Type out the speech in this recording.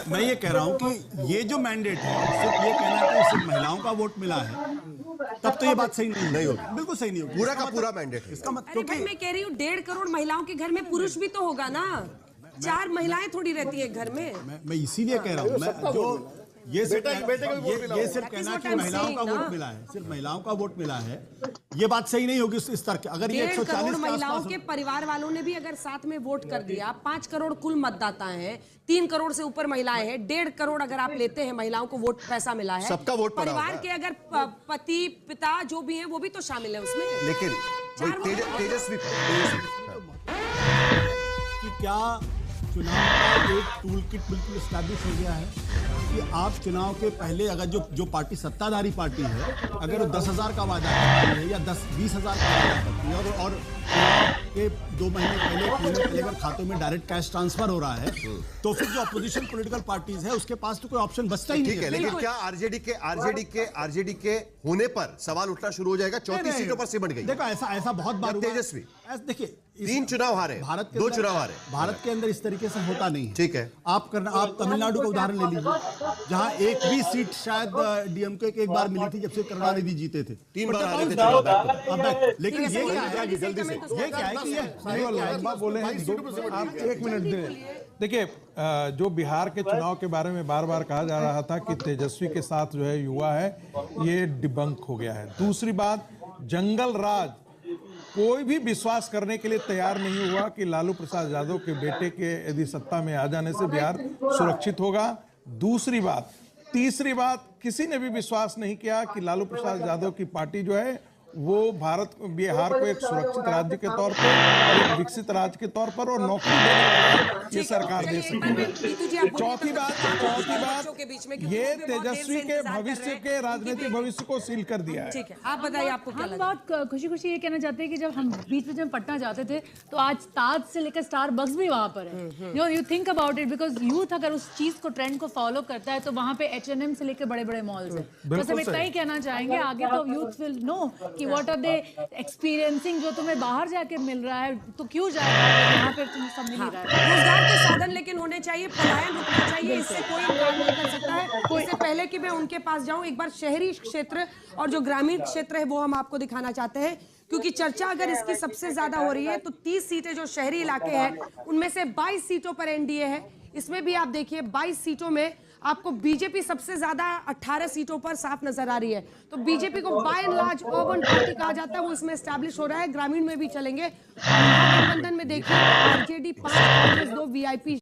मैं ये कह रहा हूँ कि ये जो मैंडेट है सिर्फ ये कहना है कि सिर्फ महिलाओं का वोट मिला है, तब तो ये बात सही नहीं होगी, बिल्कुल सही नहीं होगी। पूरा का पूरा मैंडेट है इसका मतलब, अरे भाई मैं कह रही हूँ 1.5 करोड़ महिलाओं के घर में पुरुष भी तो होगा ना, 4 महिलाएं थोड़ी रहती है घर में। मैं इसीलिए कह रहा हूँ, मैं जो ये सिर्फ कहना कि महिलाओं का वोट मिला है, सिर्फ महिलाओं का वोट मिला है, ये बात सही नहीं होगी इस स्तर के। अगर ये 1.5 करोड़ 140 महिलाओं के परिवार वालों ने भी अगर साथ में वोट कर दिया, 5 करोड़ कुल मतदाता हैं, 3 करोड़ से ऊपर महिलाएं हैं, 1.5 करोड़ अगर आप लेते हैं महिलाओं को वोट पैसा मिला है, सबका वोट पड़ा परिवार होगा। के अगर पति पिता जो भी हैं वो भी तो शामिल है उसमें। लेकिन तेजस्वी कि क्या चुनाव का एक टूल किट बिल्कुल एस्टैब्लिश हो गया है कि आप चुनाव के पहले अगर जो पार्टी सत्ताधारी पार्टी है, अगर वो 10,000 का वादा करती है या 20,000 का वादा करती है और चुनाव के 2 महीने पहले अगर खातों में डायरेक्ट कैश ट्रांसफर हो रहा है, तो फिर जो अपोजिशन पॉलिटिकल पार्टीज है उसके पास तो कोई ऑप्शन बचता ही नहीं ठीक है। लेकिन क्या आरजेडी के होने पर सवाल उठना शुरू हो जाएगा? 34 सीटों पर सिमट गई। देखो ऐसा बहुत बार हुआ। तेजस्वी देखिए 3 चुनाव हारे, भारत के 2 चुनाव हारे। भारत के अंदर इस तरीके से होता नहीं है। ठीक है, आप तमिलनाडु का उदाहरण ले लीजिए, जहां एक भी सीट शायद डीएमके के एक बार मिली थी जब से करुणानिधि जीते थे, 3 बार हारे थे। लेकिन ये क्या है, जल्दी से ये क्या है कि ये बोले हैं, आप 1 मिनट दें। देखिए, जो बिहार के चुनाव के बारे में बार बार कहा जा रहा था कि तेजस्वी के साथ जो है युवा है, ये डिबंक हो गया है। दूसरी बात, जंगल राज कोई भी विश्वास करने के लिए तैयार नहीं हुआ कि लालू प्रसाद यादव के बेटे के यदि सत्ता में आ जाने से बिहार सुरक्षित होगा। दूसरी बात, तीसरी बात, किसी ने भी विश्वास नहीं किया कि लालू प्रसाद यादव की पार्टी जो है वो बिहार को एक सुरक्षित राज्य के तौर पर और एक विकसित राज्य के तौर पर और नौकरी देने वाला ये सरकार दे सकेगी। चौथी बात, ये तेजस्वी के भविष्य के राजनीतिक भविष्य को सील कर दिया है। ठीक है, आप बताइए आपको क्या हम लगा? बहुत खुशी ये कहना चाहते हैं कि जब हम बीच में जब पटना जाते थे तो आज ताज से लेकर स्टारबक्स भी वहाँ पर है। You think about it, because youth अगर उस चीज को ट्रेंड को फॉलो करता है तो वहाँ पे H&M से लेकर बड़े बड़े मॉल्स हैं। बस हम इतना ही कहना चाहेंगे, आगे तो यूथ विल नो कि व्हाट आर दे एक्सपीरियंसिंग। जो तुम्हें बाहर जाके मिल रहा है तो क्यों जाए, यहाँ पे तुम्हें सब मिल ही रहा है। रोजगार के साधन लेकिन होने चाहिए, पलायन रुकना चाहिए, इससे कोई काम नहीं कर सकता है। इससे पहले कि मैं उनके पास जाऊं, एक बार शहरी क्षेत्र और जो ग्रामीण क्षेत्र है वो हम आपको दिखाना चाहते हैं, क्योंकि चर्चा अगर इसकी सबसे ज्यादा हो रही है तो 30 सीटें जो शहरी इलाके हैं उनमें से 22 सीटों पर एनडीए है। इसमें भी आप देखिए 22 सीटों में आपको बीजेपी सबसे ज्यादा 18 सीटों पर साफ नजर आ रही है। तो बीजेपी को by and large urban party कहा जाता है, वो इसमें एस्टैब्लिश हो रहा है। ग्रामीण में भी चलेंगे, गठबंधन में देखिए आरजेडी 5, कांग्रेस 2, वीआईपी